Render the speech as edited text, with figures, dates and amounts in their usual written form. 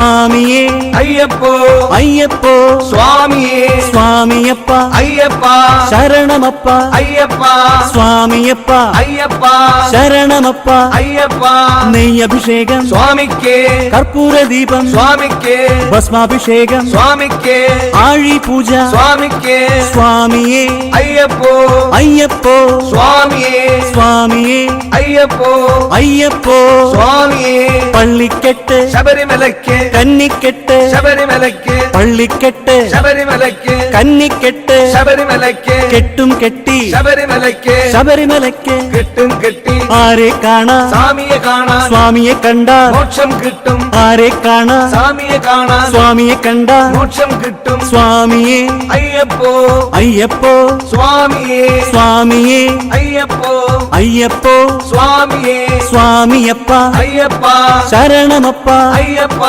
സ്വാമിയേ അയ്യപ്പോ അയ്യപ്പോ സ്വാമിയേ സ്വാമിയപ്പ അയ്യപ്പ ശരണമപ്പ അയ്യപ്പ സ്വാമിയപ്പ അയ്യപ്പ ശരണമപ്പ അയ്യപ്പ നെയ്യഭിഷേകം സ്വാമിക്ക് കർപ്പൂര ദീപം സ്വാമിക്ക് ഭസ്മാഭിഷേകം സ്വാമിക്ക് ആഴി പൂജ സ്വാമിക്ക് സ്വാമിയേ അയ്യപ്പോ അയ്യപ്പോ സ്വാമിയേ സ്വാമിയേ അയ്യപ്പോ അയ്യപ്പോ സ്വാമിയേ പള്ളിക്കെട്ട് ശബരിമലയ്ക്ക് കന്നിക്കെട്ട് ശബരിമലയ്ക്ക് പള്ളിക്കെട്ട് ശബരിമലയ്ക്ക് കന്നിക്കെട്ട് ശബരിമലയ്ക്ക് കെട്ടും കെട്ടി ശബരിമലയ്ക്ക് ശബരിമലയ്ക്ക് കെട്ടും കെട്ടി ആരെ കാണാൻ സ്വാമിയെ കാണാൻ സ്വാമിയെ കണ്ടാൽ മോക്ഷം കിട്ടും ആരെ കാണാൻ സ്വാമിയെ കാണാൻ സ്വാമിയെ കണ്ടാൽ മോക്ഷം കിട്ടും സ്വാമിയേ അയ്യപ്പോ അയ്യപ്പോ സ്വാമിയേ സ്വാമിയേ അയ്യപ്പോ അയ്യപ്പോ സ്വാമിയേ സ്വാമിയപ്പ അയ്യപ്പ ശരണമപ്പ അയ്യപ്പ